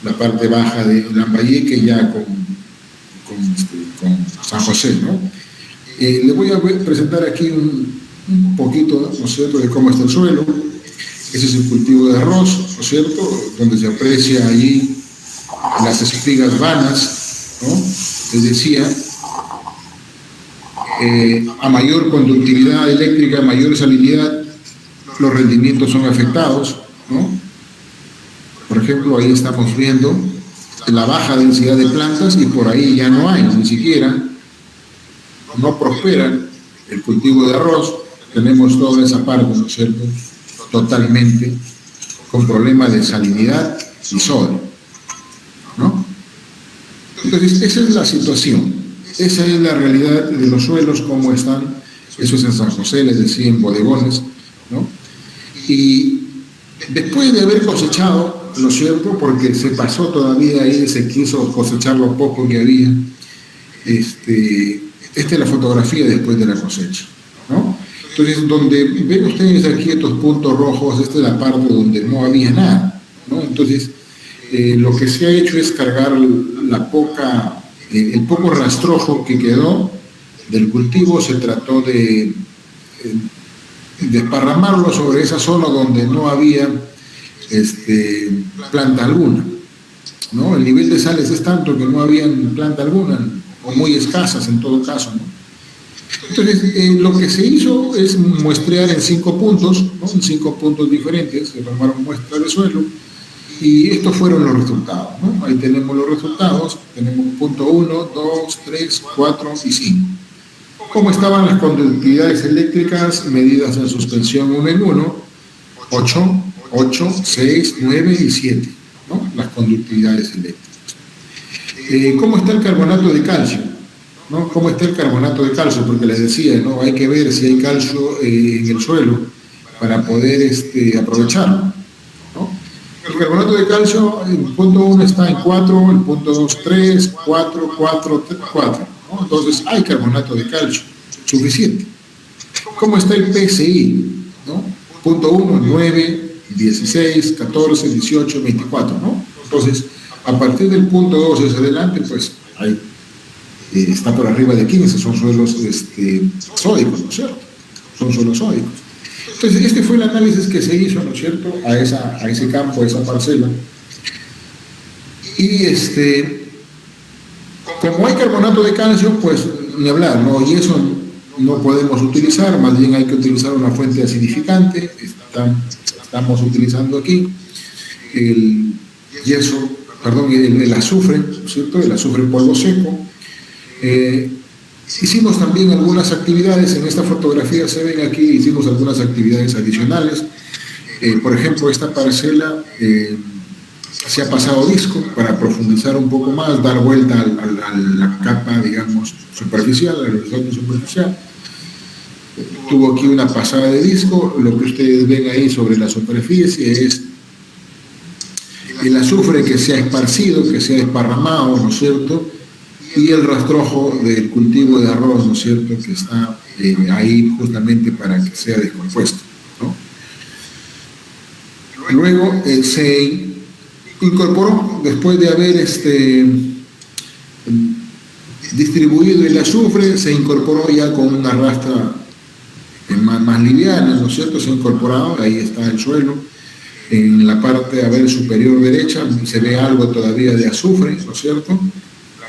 la parte baja de Lambayeque, ya con San José, ¿no? Le voy a presentar aquí un poquito, ¿no es cierto?, de cómo está el suelo. Ese es el cultivo de arroz, ¿no es cierto?, donde se aprecia allí las espigas vanas, ¿no? Les decía, a mayor conductividad eléctrica, mayor salinidad, los rendimientos son afectados, ¿no? Por ejemplo, ahí estamos viendo la baja densidad de plantas y por ahí ya no hay, ni siquiera, no prospera el cultivo de arroz. Tenemos toda esa parte, ¿no es cierto?, totalmente con problemas de salinidad y sodio, ¿no? Entonces, esa es la situación, esa es la realidad de los suelos, cómo están. Eso es en San José, les decía, en bodegones, ¿no? Y después de haber cosechado, ¿no es cierto?, porque se pasó todavía ahí, se quiso cosechar lo poco que había, esta es la fotografía después de la cosecha, ¿no? Entonces, donde ven ustedes aquí estos puntos rojos, esta es la parte donde no había nada, ¿no? Entonces, lo que se ha hecho es cargar el poco rastrojo que quedó del cultivo. Se trató de desparramarlo sobre esa zona donde no había planta alguna, ¿no? El nivel de sales es tanto que no había planta alguna, o muy escasas en todo caso, ¿no? Entonces, lo que se hizo es muestrear en 5 puntos, ¿no?, en 5 puntos diferentes. Se tomaron muestras de suelo y estos fueron los resultados, ¿no? Ahí tenemos los resultados, tenemos punto 1, 2, 3, 4 y 5. ¿Cómo estaban las conductividades eléctricas medidas en suspensión 1 en 1? 8, 6, 9 y 7, ¿no?, las conductividades eléctricas. ¿Cómo está el carbonato de calcio? ¿No? ¿Cómo está el carbonato de calcio? Porque les decía, ¿no?, hay que ver si hay calcio en el suelo para poder aprovecharlo, ¿no? El carbonato de calcio, el punto 1 está en 4, el punto 2, 3, 4, 4, 4, ¿no? Entonces hay carbonato de calcio suficiente. ¿Cómo está el PSI? ¿No? Punto 1, 9, 16, 14, 18, 24, ¿no? Entonces, a partir del punto 2 hacia adelante, pues hay está por arriba de 15, son suelos sódicos, ¿no es cierto? Son suelos sódicos. Entonces, este fue el análisis que se hizo, ¿no es cierto?, a ese campo, a esa parcela. Y como hay carbonato de calcio, pues ni hablar, ¿no? Y eso no podemos utilizar, más bien hay que utilizar una fuente acidificante. Estamos utilizando aquí el azufre, ¿no es cierto?, el azufre en polvo seco. Hicimos también algunas actividades, en esta fotografía se ven aquí, hicimos algunas actividades adicionales. Por ejemplo, esta parcela se ha pasado disco para profundizar un poco más, dar vuelta a la capa, digamos, superficial, al horizonte superficial. tuvo aquí una pasada de disco. Lo que ustedes ven ahí sobre la superficie es el azufre que se ha esparcido, que se ha desparramado, ¿no es cierto? Y el rastrojo del cultivo de arroz, ¿no es cierto?, que está ahí justamente para que sea descompuesto, ¿no? Luego se incorporó, después de haber distribuido el azufre, se incorporó ya con una rastra más liviana, ¿no es cierto? Se ha incorporado, ahí está el suelo. En la parte, a ver, superior derecha, se ve algo todavía de azufre, ¿no es cierto?,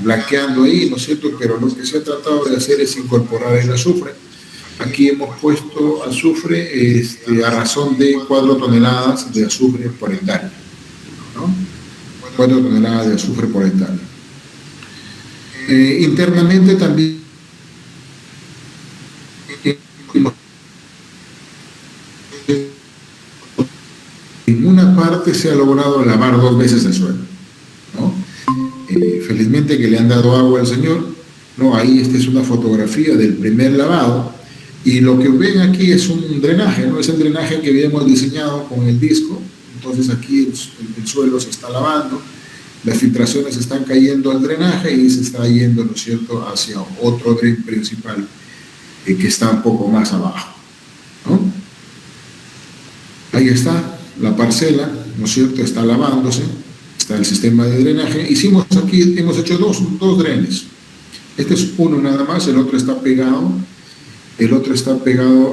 blanqueando ahí, ¿no es cierto? Pero lo que se ha tratado de hacer es incorporar el azufre. Aquí hemos puesto azufre a razón de 4 toneladas de azufre por hectárea, ¿no? 4 toneladas de azufre por hectárea. Internamente también en una parte se ha logrado lavar 2 veces el suelo, ¿no? Felizmente que le han dado agua al señor, ¿no? Ahí esta es una fotografía del primer lavado, y lo que ven aquí es un drenaje, ¿no? Es el drenaje que habíamos diseñado con el disco. Entonces aquí el suelo se está lavando, las filtraciones están cayendo al drenaje y se está yendo, ¿no es cierto?, hacia otro dren principal que está un poco más abajo, ¿no? Ahí está la parcela, ¿no es cierto?, está lavándose, está el sistema de drenaje. Hemos hecho dos drenes. Este es uno nada más, el otro está pegado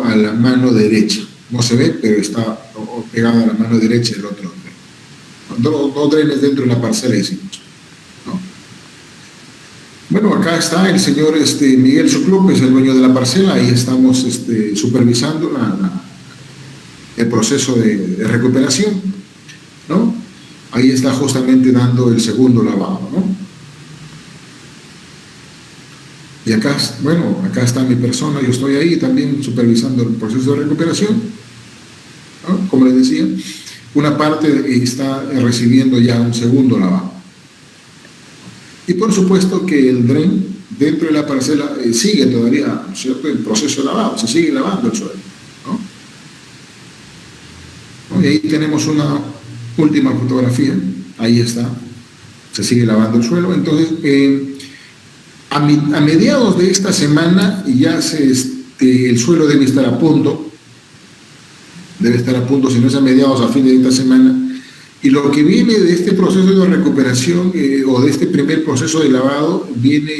a la mano derecha. No se ve, pero está pegado a la mano derecha el otro dren. Dos drenes dentro de la parcela hicimos, ¿no? Bueno, acá está el señor Miguel Soclup, es el dueño de la parcela. Ahí estamos supervisando el proceso de recuperación, ¿no? Ahí está justamente dando el segundo lavado, ¿no? Y acá, bueno, acá está mi persona, yo estoy ahí también supervisando el proceso de recuperación, ¿no? Como les decía, una parte está recibiendo ya un segundo lavado. Y por supuesto que el dren dentro de la parcela sigue todavía, ¿no es cierto?, el proceso de lavado, se sigue lavando el suelo, ¿no? Y ahí tenemos una última fotografía, ahí está, se sigue lavando el suelo. Entonces, a mediados de esta semana ya el suelo debe estar a punto, si no es a mediados, a fin de esta semana. Y lo que viene de este proceso de recuperación o de este primer proceso de lavado, viene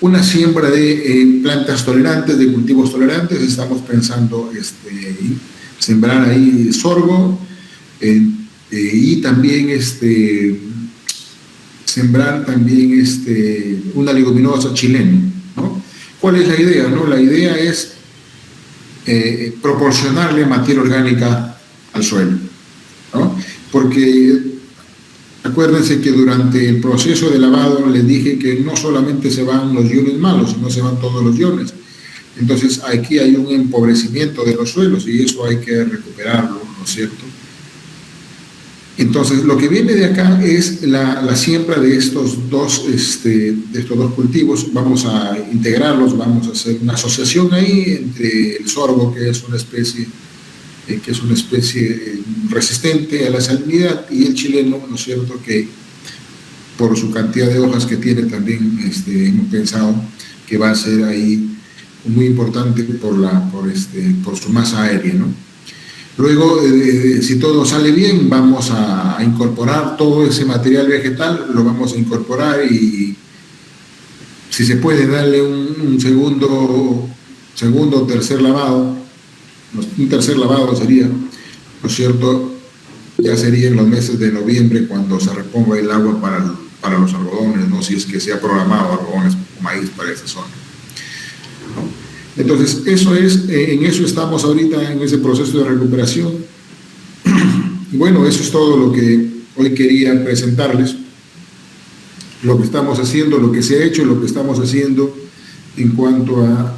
una siembra de plantas tolerantes, de cultivos tolerantes. Estamos pensando sembrar ahí sorgo y también sembrar también una leguminosa chilena, ¿no? ¿Cuál es la idea, no? La idea es proporcionarle materia orgánica al suelo, ¿no? Porque acuérdense que durante el proceso de lavado les dije que no solamente se van los iones malos, sino se van todos los iones. Entonces aquí hay un empobrecimiento de los suelos y eso hay que recuperarlo, ¿no es cierto? Entonces, lo que viene de acá es la siembra de estos dos cultivos. Vamos a integrarlos, vamos a hacer una asociación ahí entre el sorgo, que es una especie resistente a la salinidad, y el chileno, ¿no es cierto?, que por su cantidad de hojas que tiene también hemos pensado que va a ser ahí muy importante por su masa aérea, ¿no? Luego, si todo sale bien, vamos a incorporar todo ese material vegetal, lo vamos a incorporar, y si se puede darle un segundo o tercer lavado, un tercer lavado sería, ¿no es cierto?, ya sería en los meses de noviembre cuando se reponga el agua para los algodones, ¿no?, si es que se ha programado algodones o maíz para esa zona, ¿no? Entonces, en eso estamos ahorita, en ese proceso de recuperación. Bueno, eso es todo lo que hoy quería presentarles, lo que estamos haciendo, lo que se ha hecho, lo que estamos haciendo en cuanto a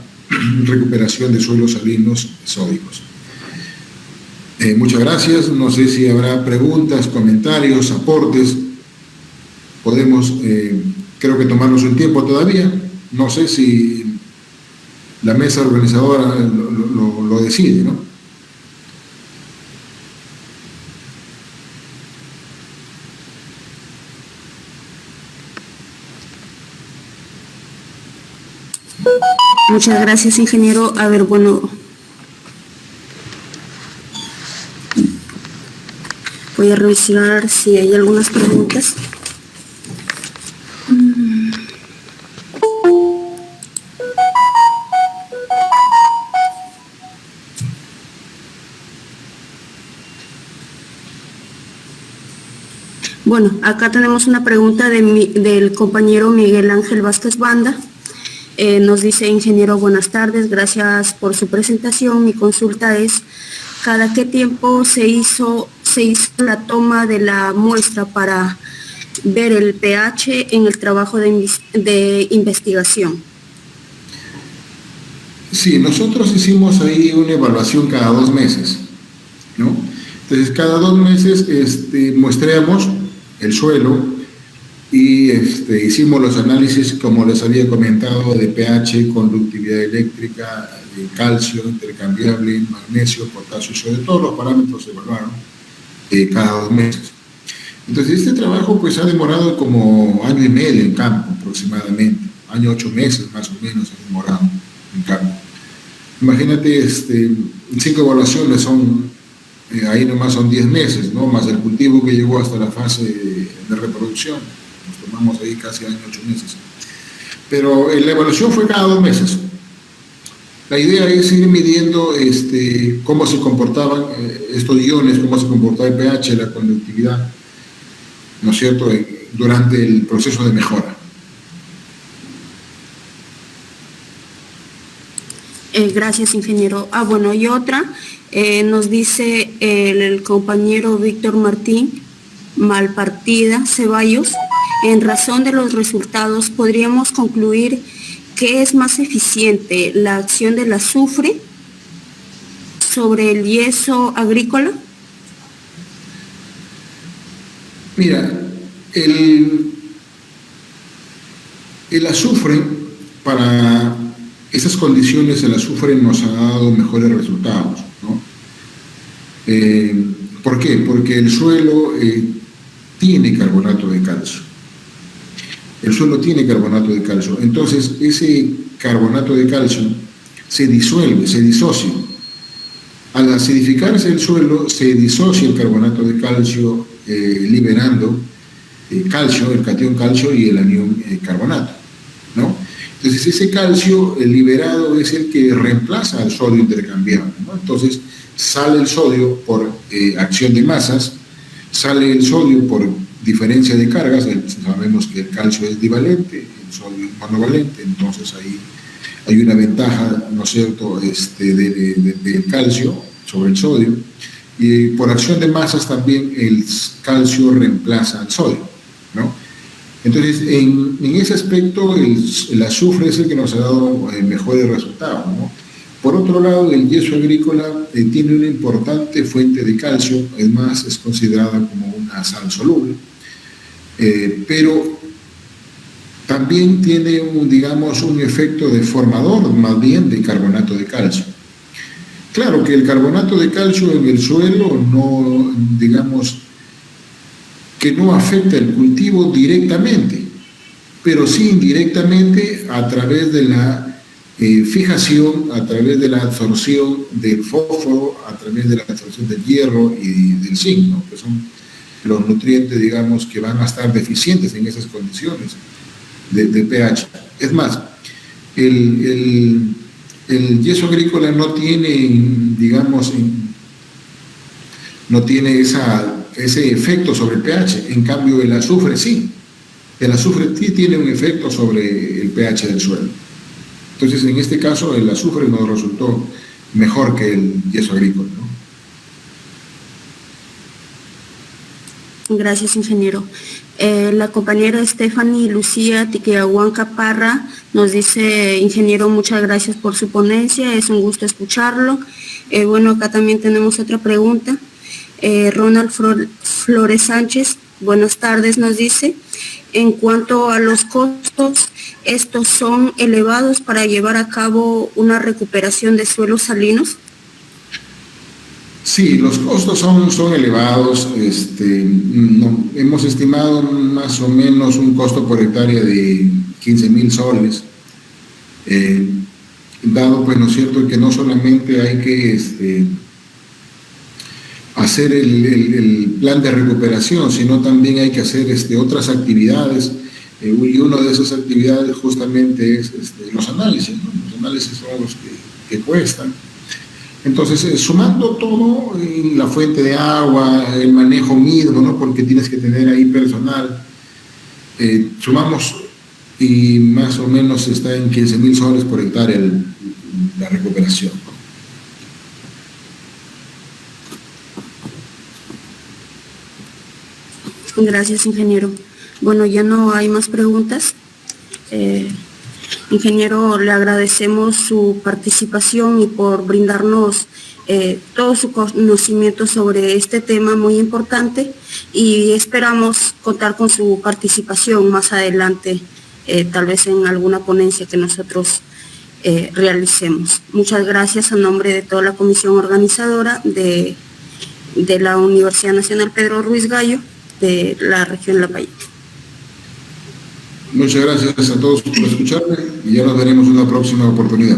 recuperación de suelos salinos sódicos. Muchas gracias. No sé si habrá preguntas, comentarios, aportes. Podemos, creo que tomarnos un tiempo todavía. No sé si la mesa organizadora lo decide, ¿no? Muchas gracias, ingeniero. A ver, bueno, voy a revisar si hay algunas preguntas. Bueno, acá tenemos una pregunta del compañero Miguel Ángel Vázquez Banda. Nos dice: ingeniero, buenas tardes, gracias por su presentación. Mi consulta es: ¿cada qué tiempo se hizo la toma de la muestra para ver el pH en el trabajo de investigación? Sí, nosotros hicimos ahí una evaluación cada 2 meses, ¿no? Entonces, cada 2 meses muestreamos el suelo y hicimos los análisis, como les había comentado, de pH, conductividad eléctrica, de calcio intercambiable, magnesio, potasio, sobre todos los parámetros se evaluaron cada 2 meses. Entonces, este trabajo pues ha demorado como 1 año y medio en campo aproximadamente, 1 año 8 meses más o menos ha demorado en campo. Imagínate, 5 evaluaciones son, ahí nomás son 10 meses, ¿no? Más el cultivo que llegó hasta la fase de reproducción. Nos tomamos ahí casi 1 año, 8 meses. Pero la evaluación fue cada 2 meses. La idea es ir midiendo cómo se comportaban estos iones, cómo se comportaba el pH, la conductividad, ¿no es cierto?, durante el proceso de mejora. Gracias, ingeniero. Bueno, y otra, nos dice el compañero Víctor Martín Malpartida Ceballos: en razón de los resultados, ¿podríamos concluir que es más eficiente la acción del azufre sobre el yeso agrícola? Mira, el azufre, para esas condiciones, el azufre nos ha dado mejores resultados, ¿no? ¿Por qué? Porque el suelo tiene carbonato de calcio. El suelo tiene carbonato de calcio. Entonces, ese carbonato de calcio se disuelve, se disocia. Al acidificarse el suelo, se disocia el carbonato de calcio, liberando calcio, el catión calcio y el anión carbonato, ¿no? Entonces, ese calcio liberado es el que reemplaza al sodio intercambiable, ¿no? Entonces, sale el sodio por acción de masas, sale el sodio por diferencia de cargas. Sabemos que el calcio es divalente, el sodio es monovalente, entonces ahí hay una ventaja, ¿no es cierto?, del calcio sobre el sodio, y por acción de masas también el calcio reemplaza al sodio, ¿no? Entonces, en ese aspecto, el azufre es el que nos ha dado mejores resultados, ¿no? Por otro lado, el yeso agrícola tiene una importante fuente de calcio, es más, es considerada como una sal soluble, pero también tiene un efecto deformador, más bien, de carbonato de calcio. Claro que el carbonato de calcio en el suelo no, que no afecta el cultivo directamente, pero sí indirectamente a través de la fijación, a través de la absorción del fósforo, a través de la absorción del hierro y del zinc, ¿no?, que son los nutrientes, que van a estar deficientes en esas condiciones de pH. Es más, el yeso agrícola no tiene, no tiene ese efecto sobre el pH, en cambio el azufre sí. El azufre sí tiene un efecto sobre el pH del suelo. Entonces, en este caso, el azufre nos resultó mejor que el yeso agrícola, ¿no? Gracias, ingeniero. La compañera Stephanie Lucía Tiquiahuanca Parra nos dice: ingeniero, muchas gracias por su ponencia, es un gusto escucharlo. Bueno, acá también tenemos otra pregunta. Ronald Flores Sánchez, buenas tardes, nos dice: En cuanto a los costos, ¿estos son elevados para llevar a cabo una recuperación de suelos salinos? Sí, los costos son elevados. Hemos estimado más o menos un costo por hectárea de 15,000 soles. Dado, pues, ¿no es cierto?, que no solamente hay que hacer el plan de recuperación, sino también hay que hacer otras actividades, y una de esas actividades justamente es los análisis, ¿no? Los análisis son los que cuestan. Entonces, sumando todo, la fuente de agua, el manejo mismo, ¿no?, porque tienes que tener ahí personal, sumamos y más o menos está en 15,000 soles por hectárea la recuperación. Gracias, ingeniero. Bueno, ya no hay más preguntas. Ingeniero, le agradecemos su participación y por brindarnos todo su conocimiento sobre este tema muy importante, y esperamos contar con su participación más adelante, tal vez en alguna ponencia que nosotros realicemos. Muchas gracias a nombre de toda la comisión organizadora de la Universidad Nacional Pedro Ruiz Gallo, de la región La Payette. Muchas gracias a todos por escucharme y ya nos veremos en una próxima oportunidad.